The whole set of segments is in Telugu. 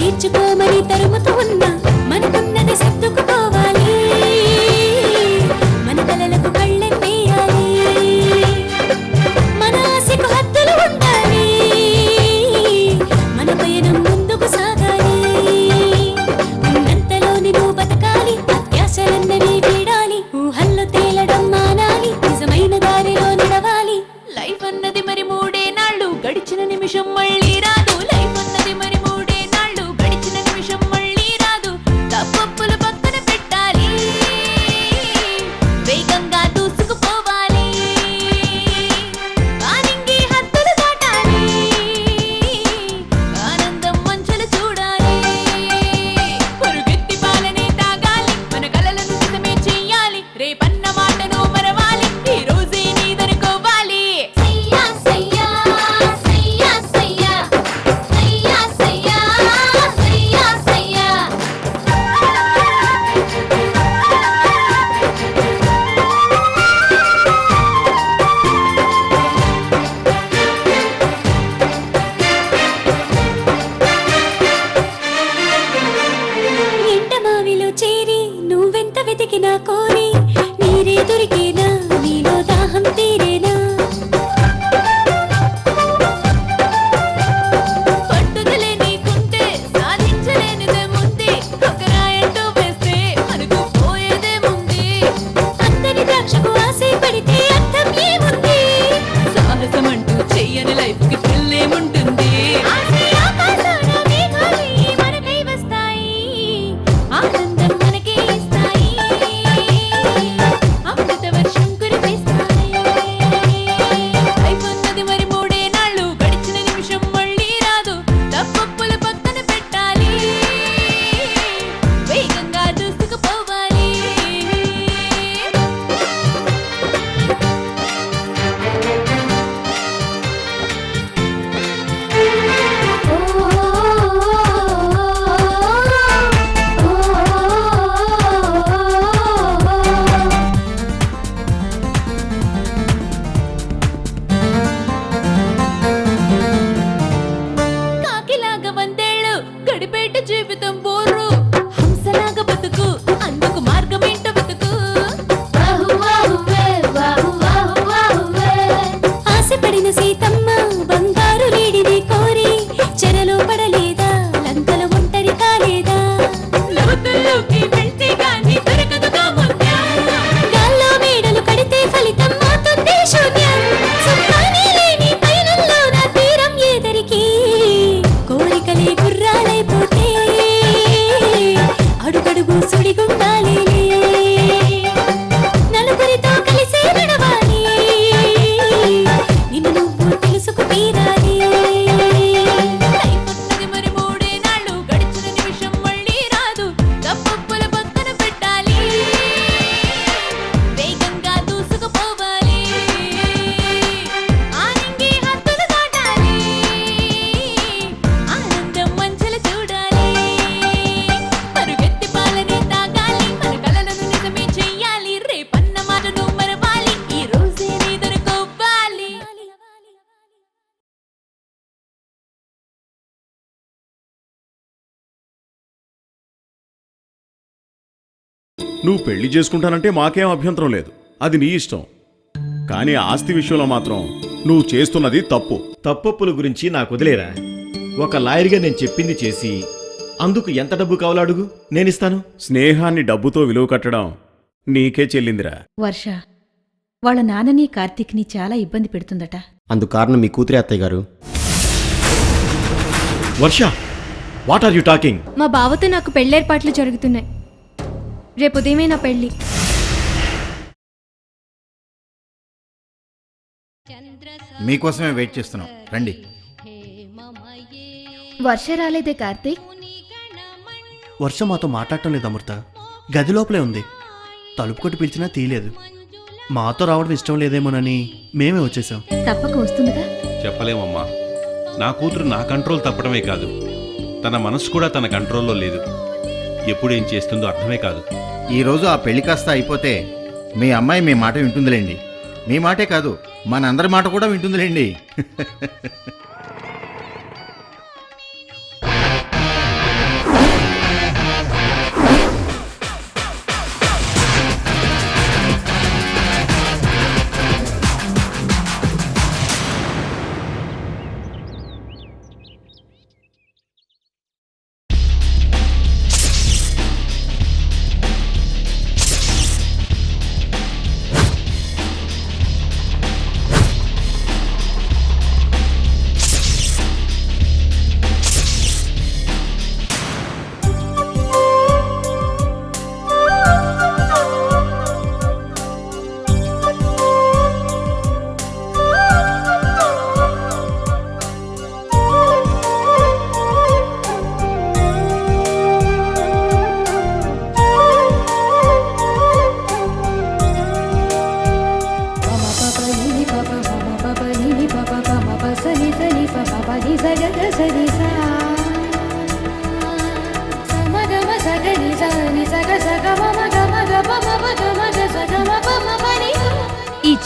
తీర్చుకోమని తరుముతూ ఉన్నా మనకున్నది సర్దుకుపోవాలి మన కలలకు కళ్ళెత్తేయాలి మన ఆశకు హద్దులు ఉండాలి మన పయనం ముందుకు సాగాలి ఉన్నంతలోని నువ్వు బతకాలి అత్యాశలన్నవి వీడాలి ఊహల్లో తేలడం మానాలి నిజమైన దారిలో నడవాలి లైఫ్ అన్నది మరి మూడే నాళ్ళు గడిచిన నిమిషం మళ్ళీ రాదు లైఫ్ అన్నది మరి మూడే నాళ్ళు గడిచిన నిమిషం మళ్ళీ రాదు తప్పులు పక్కన పెట్టాలి వేగంగా దూసుకుపోవాలి ఆనింగి హద్దులు దాటాలి ఆనందం మంచులు చూడాలి పరుగెత్తి పాలనే తాగాలి మన కలలను నిజమే చెయ్యాలి రేపన్న మాటను మరవాలి ఈ రోజే నీదనుకోవాలి సయ్యా సయ్యా సయ్యా సయ్యా సయ్యా సయ్యా సయ్యా సయ్యా ఎండమావిలో చేరి నువ్వెంత వెతికినా కోరి నీరే దొరికేనా నీలో దాహం తీరేనా పట్టుదలే నీకుంటే సాధించలేనిదే ముందే ఒక రాయంటూ వేస్తే మనకు పోయేదే ముందే అందరి ద్రాక్షకు ఆశ పడితే అర్థం ఏముంది సాహసం అంటూ చెయ్యని లైఫ్ కి థ్రిల్లేముంటుంది ఆకాశాన మేఘాలు మనకై వస్తాయి ఆనందం మనకే ఇస్తాయి అమృత వర్షం కురిపిస్తాయి లైఫ్ అన్నది మరి మూడే నాళ్ళు గడిచిన నిమిషం మళ్ళీ రాదు తప్పులు పక్కన పెట్టాలి వేగంగా దూసుకుపోవాలి కాకిలాగా వందేళ్ళు గడిపేట జీవితం బోరు హంసలాగా బతుకు అందుకు మార్గమేంటో బతుకు ఆశపడిన సీతమ్మ బంగారు లేడిని కోరి చెరలో పడలేదా లంకల ఒంటరి కాలేదా లోతుల్లోకి వెళ్తే గాని దొరకదుగా ముత్యం గాల్లో మేడలు కడితే ఫలితం అవుతుంది శూన్యం సుఖానే లేని పయనంలో నా తీరం ఏదరికి కోరికలే గుర్రాలైపోతే అడుగడుగు సుడిగుండాలి నలుగురితో కలిసి నడవాలి నిన్ను నువ్వు తెలుసుకు తీరాలి లైఫ్ అన్నది మరి మూడే నాళ్ళు గడిచిన నిమిషం మళ్ళీ రాదు తప్పుల పక్కన పెట్టాలి వేగంగా దూసుకుపోవాలి ఆనింగి హద్దులు దాటాలి ఆనందం మంచులు చూడాలి పరుగెత్తి పాలనే తాగాలి మన కలలను నిజమే చెయ్యాలి రేపన్న మాటను మరవాలి ఈ రోజే నీదనుకోవాలి నువ్వు పెళ్లి చేసుకుంటానంటే మాకేం అభ్యంతరం లేదు, అది నీ ఇష్టం. కానీ ఆస్తి విషయంలో మాత్రం నువ్వు చేస్తున్నది తప్పు. తప్పొప్పుల గురించి నాకు వదిలేరా. ఒక లాయర్గా నేను చెప్పింది చేసి అందుకు ఎంత డబ్బు కావాలో అడుగు, నేనిస్తాను. స్నేహాన్ని డబ్బుతో విలువ కట్టడం నీకే చెల్లిందిరా. వర్ష వాళ్ళ నాన్నని కార్తీక్ని చాలా ఇబ్బంది పెడుతుందట. అందుకు కారణం మీ కూతురే అత్తయ్య గారు. వర్ష, వాట్ ఆర్ యు టాకింగ్? మా బావతో నాకు పెళ్ళేర్పాట్లు జరుగుతున్నాయి. రేపు ఉదయమే నా పెళ్ళి. మీకోసమే వెయిట్ చేస్తున్నాం, రండి. వర్ష రాలేదే కార్తీక్? వర్ష మాతో మాట్లాడటం లేదు అమృత, గది లోపలే ఉంది. తలుపు కొట్టి పిలిచినా తీయలేదు. మాతో రావడం ఇష్టం లేదేమోనని మేమే వచ్చేసాం. తప్పక వస్తుందిగా. చెప్పలేమమ్మా. నా కూతురు నా కంట్రోల్ తప్పడమే కాదు, తన మనసు కూడా తన కంట్రోల్లో లేదు. ఎప్పుడేం చేస్తుందో అర్థమే కాదు. ఈరోజు ఆ పెళ్లి కాస్త అయిపోతే మీ అమ్మాయి మీ మాట వింటుందిలేండి. మీ మాటే కాదు, మనందరి మాట కూడా వింటుందిలేండి.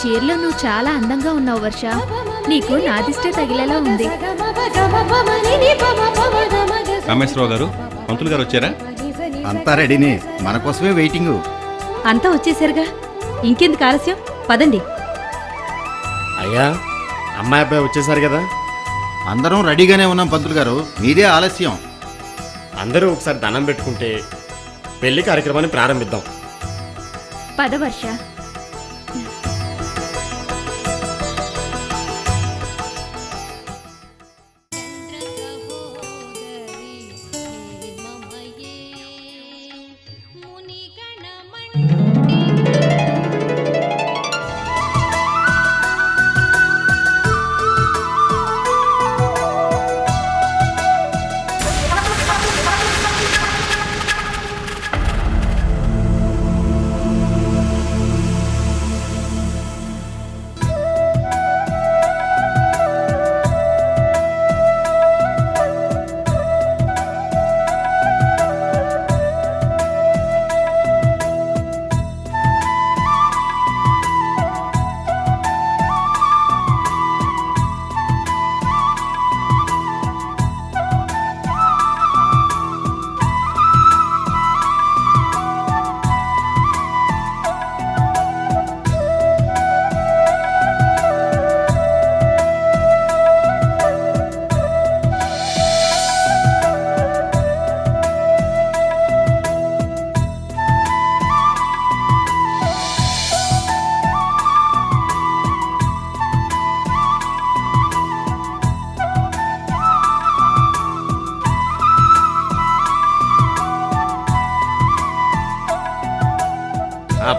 చీరలో నువ్వు చాలా అందంగా ఉన్నావు వర్ష. నీకు నాదిష్టే తగిలేలా ఉంది. రామేశ్వరరావు గారు, పంతులు గారు వచ్చారా? అంతా రెడీనే, మన కోసమే వెయిటింగ్. అంతా వచ్చేసారుగా, ఇంకెందుకు ఆలస్యం? పదండి. అయ్యా, అమ్మాయి అబ్బాయి వచ్చేసారు కదా, అందరం రెడీగానే ఉన్నాం పంతులు గారు, మీదే ఆలస్యం. అందరూ ఒకసారి దండం పెట్టుకుంటే పెళ్లి కార్యక్రమాన్ని ప్రారంభిద్దాం. పద వర్ష.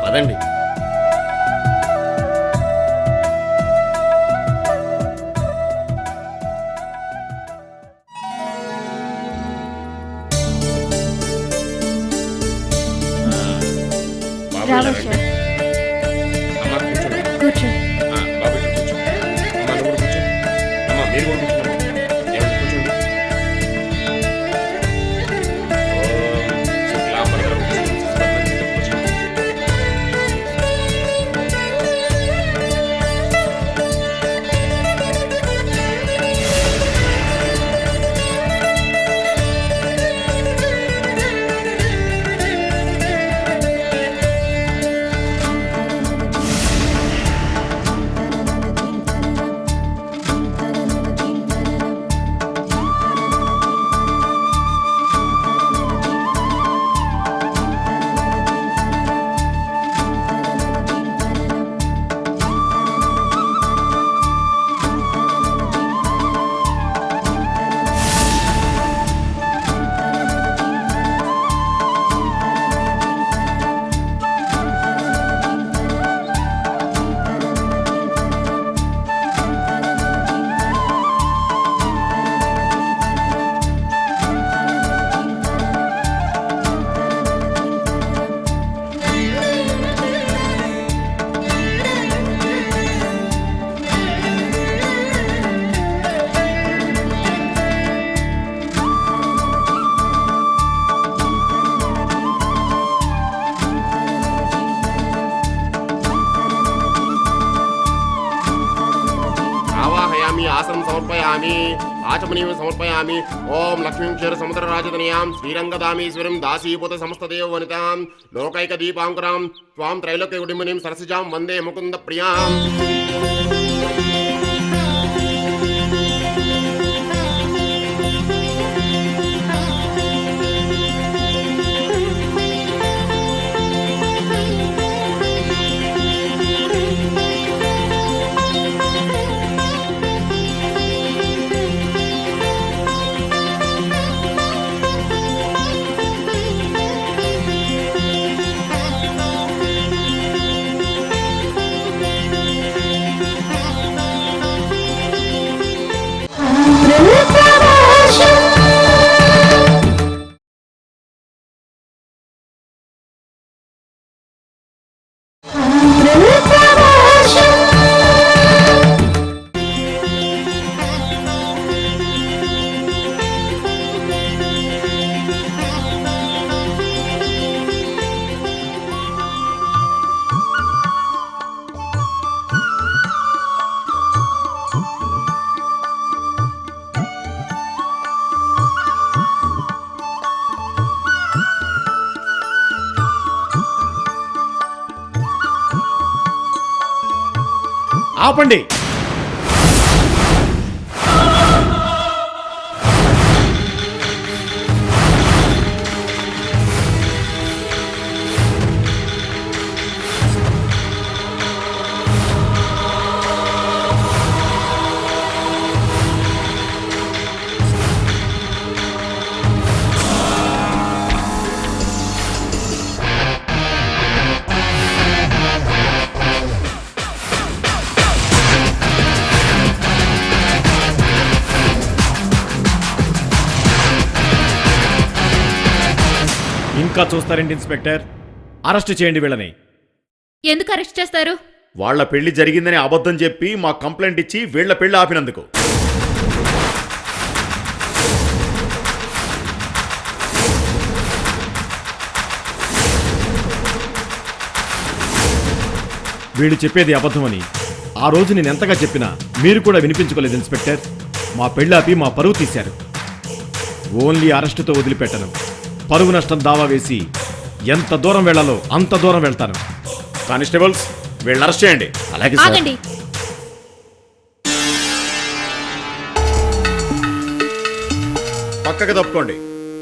పదండి. రా వర్ష, కూర్చో. ఆసనం సమర్పయామి, ఆచమనీయం సమర్పయామి. ఓం లక్ష్మీం క్షీర సముద్ర రాజధనయాం శ్రీరంగదామీశ్వరం దాసీభూత సమస్తదేవ వనితాం లోకైక దీపాంకురాం త్వాం త్రైలోక్య కుటుంబినీం సరసిజాం వందే ముకుంద ప్రియాం. ఆపండి. ఇంకా చూస్తారేంటి ఇన్స్పెక్టర్? అరెస్ట్ చేయండి వీళ్ళని. ఎందుకు అరెస్ట్ చేస్తారు? వాళ్ళ పెళ్లి జరిగిందని అబద్ధం చెప్పి మా కంప్లైంట్ ఇచ్చి వీళ్ళ పెళ్లి ఆపినందుకు. వీళ్ళు చెప్పేది అబద్ధమని ఆ రోజు నేను ఎంతగా చెప్పినా మీరు కూడా వినిపించుకోలేదు ఇన్స్పెక్టర్. మా పెళ్ళాపి మా పరువు తీశారు. ఓన్లీ అరెస్టుతో వదిలిపెట్టను. పరువు నష్టం దావా వేసి ఎంత దూరం వెళ్లాలో అంత దూరం వెళ్తాను. కానిస్టేబుల్స్ వీళ్ళని అరెస్ట్ చేయండి. అలాగే ఆగండి. పక్కకు తప్పుకోండి.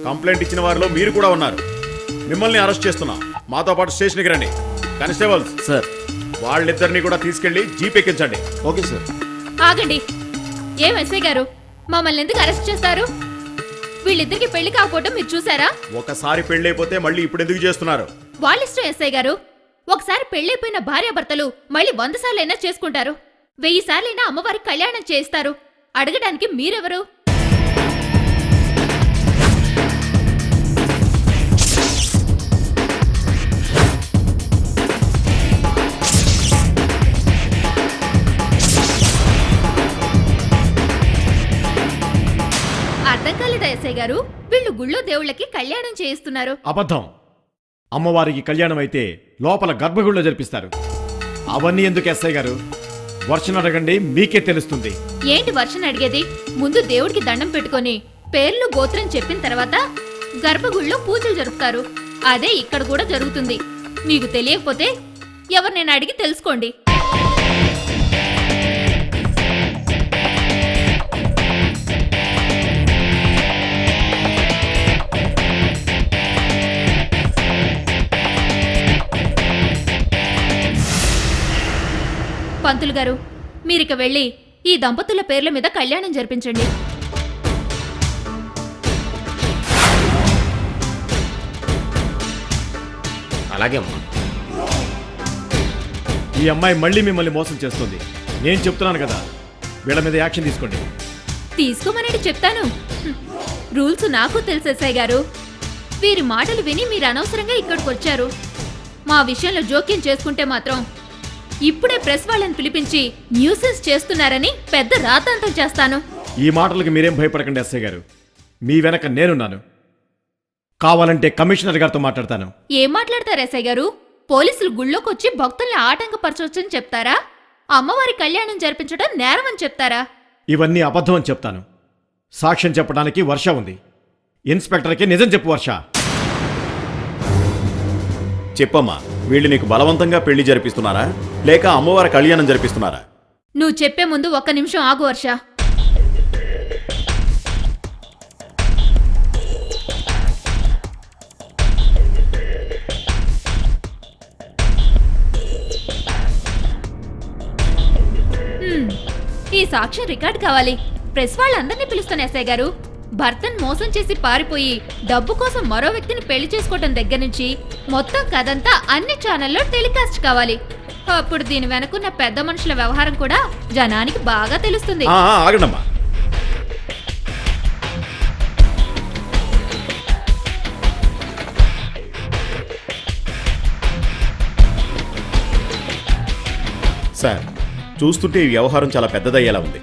కంప్లైంట్ ఇచ్చిన వారిలో మీరు కూడా ఉన్నారు. మిమ్మల్ని అరెస్ట్ చేస్తున్నాం. మాతో పాటు స్టేషన్కి రండి. Constables sir. వాళ్ళిద్దరిని కూడా తీసుకెళ్లి జీప్ ఎక్కించండి. Okay sir. ఆగండి. ఏం ఎస్ఐ గారు, మమ్మల్ని ఎందుకు అరెస్ట్ చేస్తారు? వీళ్ళిద్దరికి పెళ్లి కాకపోవడం మీరు చూసారా? ఒకసారి పెళ్ళైపోతే మళ్ళీ ఇప్పుడు ఎందుకు చేస్తున్నారు? వాళ్ళిష్టం ఎస్ఐ గారు. ఒకసారి పెళ్లైపోయిన భార్యాభర్తలు మళ్ళీ 100 సార్లైనా చేసుకుంటారు. 1000 సార్లైనా అమ్మవారి కళ్యాణం చేస్తారు. అడగడానికి మీరెవరు? అర్థం కాలేదా ఎస్ఐ గారు? వీళ్ళు గుళ్ళో దేవుళ్ళకి కళ్యాణం చేయిస్తున్నారు. అబద్ధం. అమ్మవారికి కళ్యాణం అయితే లోపల గర్భగుడిలో జరిపిస్తారు. అవన్నీ ఎందుకు ఎస్ఐ గారు? వర్షం అడగండి, మీకే తెలుస్తుంది. ఏంటి వర్షం అడిగేది? ముందు దేవుడికి దండం పెట్టుకొని పేర్లు గోత్రం చెప్పిన తర్వాత గర్భగుడిలో పూజలు జరుపుతారు. అదే ఇక్కడ కూడా జరుగుతుంది. మీకు తెలియకపోతే ఎవరినైనా అడిగి తెలుసుకోండి. పంతులు గారు, మీరిక వెళ్ళి ఈ దంపతుల పేర్ల మీద కళ్యాణం జరిపించండి. అలాగే అమ్మా. ఈ అమ్మాయి మళ్ళీ మిమ్మల్ని మోసం చేస్తుంది. నేను చెప్తున్నాను కదా, వీళ్ళ మీద యాక్షన్ తీసుకోండి. తీసుకోమనేది చెప్తాను. రూల్స్ నాకు తెలుసు ఎస్ఐ గారు. వీరి మాటలు విని మీరు అనవసరంగా ఇక్కడికి వచ్చారు. మా విషయంలో జోక్యం చేసుకుంటే మాత్రం ఇప్పుడే ప్రెస్ వాళ్ళని పిలిపించి న్యూసెన్స్ చేస్తున్నారని పెద్ద రాతాంతం చేస్తాను. ఈ మాటలకు మీరేం భయపడకండి ఎస్ఐ గారు. మీ వెనక నేనున్నాను. కావాలంటే కమిషనర్ గారితో మాట్లాడతాను. ఏం మాట్లాడతారు ఎస్ఐ గారు? పోలీసులు గుళ్ళోకొచ్చి భక్తుల్ని ఆటంకపరచవచ్చని చెప్తారా? అమ్మవారి కళ్యాణం జరిపించడం నేరం అని చెప్తారా? ఇవన్నీ అబద్ధం అని చెప్తాను. సాక్ష్యం చెప్పడానికి వర్ష ఉంది. ఇన్స్పెక్టర్కి నిజం చెప్పు వర్ష. చెప్పమ్మా, వీళ్ళు నీకు బలవంతంగా పెళ్లి జరిపిస్తున్నారా లేక అమ్మవారి కళ్యాణం జరిపిస్తున్నారా? నువ్వు చెప్పే ముందు 1 నిమిషం ఆగు వర్ష. ఈ సాక్ష్యం రికార్డ్ కావాలి. ప్రెస్ వాళ్ళందరినీ పిలుస్తాను ఎస్ఐ గారు. భర్తను మోసం చేసి పారిపోయి డబ్బు కోసం మరో వ్యక్తిని పెళ్లి చేసుకోవడం దగ్గర నుంచి మొత్తం కథంతా అన్ని ఛానల్లో టెలికాస్ట్ కావాలి. అప్పుడు దీని వెనుకున్న పెద్ద మనుషుల వ్యవహారం కూడా జనానికి బాగా తెలుస్తుంది. ఆగండమ్మా. సార్, చూస్తుంటే ఈ వ్యవహారం చాలా పెద్దదయ్యేలా ఉంది.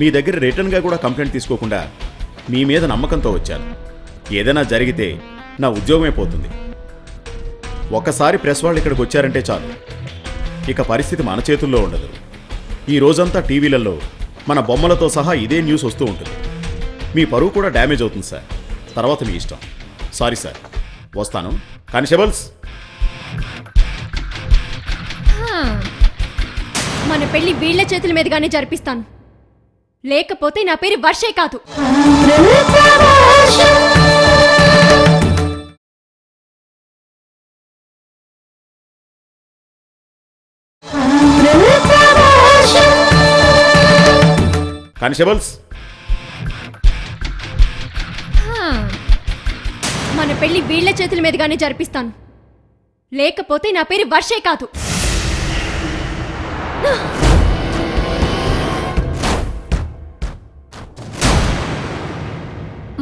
మీ దగ్గర రిటర్న్గా కూడా కంప్లైంట్ తీసుకోకుండా మీ మీద నమ్మకంతో వచ్చాను. ఏదైనా జరిగితే నా ఉద్యోగమే పోతుంది. ఒకసారి ప్రెస్ వాళ్ళు ఇక్కడికి వచ్చారంటే చాలు, ఇక పరిస్థితి మన చేతుల్లో ఉండదు. ఈ రోజంతా టీవీలలో మన బొమ్మలతో సహా ఇదే న్యూస్ వస్తూ ఉంటుంది. మీ పరువు కూడా డ్యామేజ్ అవుతుంది సార్. తర్వాత మీ ఇష్టం. సారీ సార్, వస్తాను. కానిస్టేబుల్స్, మన పెళ్లి వీళ్ళ చేతుల మీదుగానే జరిపిస్తాను, లేకపోతే నా పేరు వర్షే కాదు. కానిస్టేబుల్స్, మన పెళ్లి వీళ్ళ చేతుల మీదుగానే జరిపిస్తాను, లేకపోతే నా పేరు వర్షే కాదు.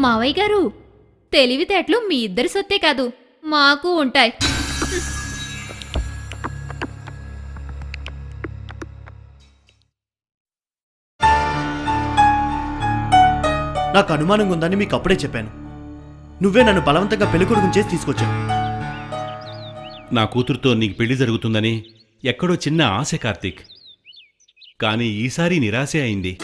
మావయ్య గారు, తెలివితేటలు మీ ఇద్దరి సొత్తే కాదు, మాకు ఉంటాయి. నాకు అనుమానంగా ఉందని మీకు అప్పుడే చెప్పాను. నువ్వే నన్ను బలవంతంగా పెళ్లికొడుకుని చేసి తీసుకొచ్చావు. నా కూతురుతో నీకు పెళ్లి జరుగుతుందని ఎక్కడో చిన్న ఆశ కార్తీక్, కానీ ఈసారి నిరాశే అయింది.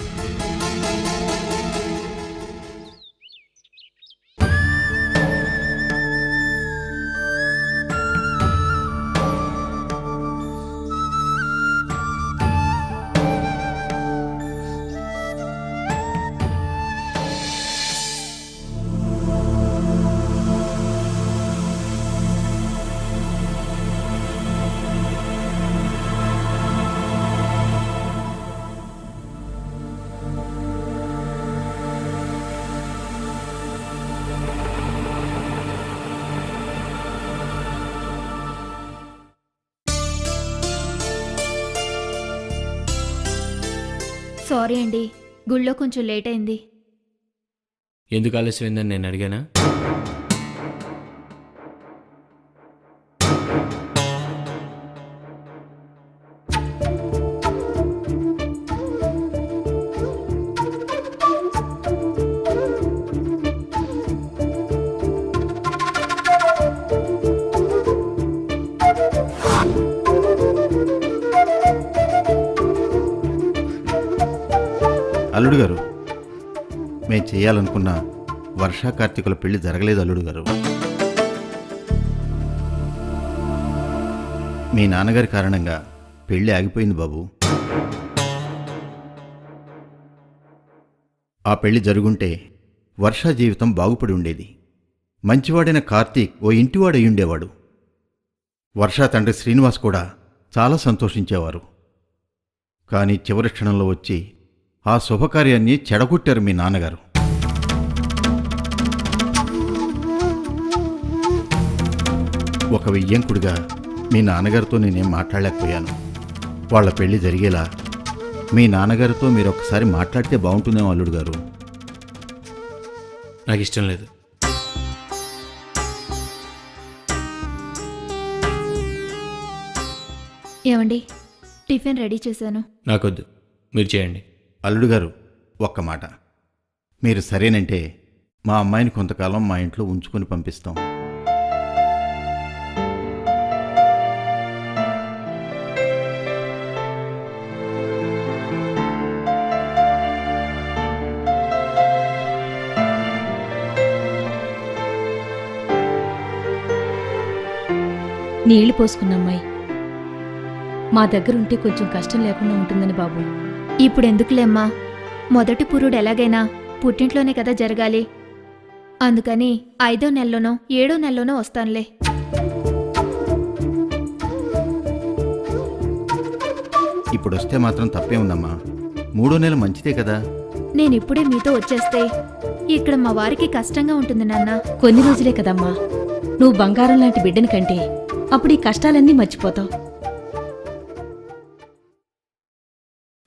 సారీ అండి, గుళ్ళో కొంచెం లేట్ అయింది. ఎందుకు ఆలస్యమైందని నేను అడిగానా? అల్లుడు గారు, మేము చేయాలనుకున్న వర్షా కార్తీకుల పెళ్లి జరగలేదు అల్లుడు గారు. మీ నాన్నగారి కారణంగా పెళ్లి ఆగిపోయింది బాబు. ఆ పెళ్లి జరుగుంటే వర్షా జీవితం బాగుపడి ఉండేది. మంచివాడైన కార్తీక్ ఓ ఇంటివాడు అయ్యుండేవాడు. వర్షా తండ్రి శ్రీనివాస్ కూడా చాలా సంతోషించేవారు. కానీ చివరి క్షణంలో వచ్చి ఆ శుభకార్యాన్ని చెడగొట్టారు మీ నాన్నగారు. ఒక వియ్యంకుడిగా మీ నాన్నగారితో నేనేం మాట్లాడలేకపోయాను. వాళ్ళ పెళ్లి జరిగేలా మీ నాన్నగారితో మీరు ఒకసారి మాట్లాడితే బాగుంటుందేమో అల్లుడు గారు. నాకు ఇష్టం లేదు. ఏమండి, టిఫిన్ రెడీ చేశాను. నాకొద్దు, మీరు చేయండి. అల్లుడు గారు, ఒక్క మాట. మీరు సరేనంటే మా అమ్మాయిని కొంతకాలం మా ఇంట్లో ఉంచుకొని పంపిస్తాం. నీళ్లు పోసుకున్న అమ్మాయి మా దగ్గరుంటే కొంచెం కష్టం లేకుండా ఉంటుందని బాబు. ఇప్పుడెందుకులేమ్మా, మొదటి పురుడు ఎలాగైనా పుట్టింట్లోనే కదా జరగాలి. అందుకని 5వ నెలలోనో 7వ నెలలోనో వస్తానులే. ఇప్పుడొస్తే మాత్రం తప్పే ఉందమ్మా. 3వ నెల మంచిదే కదా. నేనిప్పుడే మీతో వచ్చేస్తే ఇక్కడ మా వారికి కష్టంగా ఉంటుంది నాన్న. కొన్ని రోజులే కదమ్మా. నువ్వు బంగారం లాంటి బిడ్డని కంటే అప్పుడు ఈ కష్టాలన్నీ మర్చిపోతావు.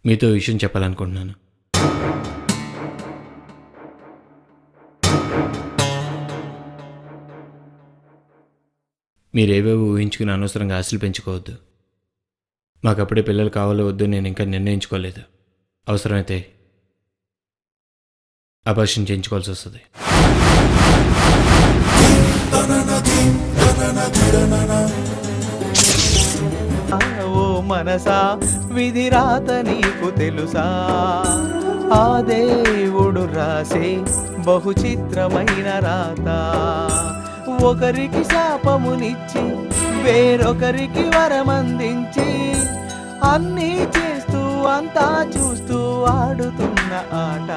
మీతో ఈ విషయం చెప్పాలనుకుంటున్నాను. మీరేవేవో ఊహించుకుని అనవసరంగా ఆశలు పెంచుకోవద్దు. మాకప్పుడే పిల్లలు కావాలో వద్దు నేను ఇంకా నిర్ణయించుకోలేదు. అవసరమైతే అబార్షన్ చేయించుకోవాల్సి వస్తుంది. ఓ మనసా, విధిరాత నీకు తెలుసా? ఆ దేవుడు రాసే బహు చిత్రమైన రాత. ఒకరికి శాపమునిచ్చి వేరొకరికి వరమందించి అన్నీ చేస్తూ అంతా చూస్తూ ఆడుతున్న ఆట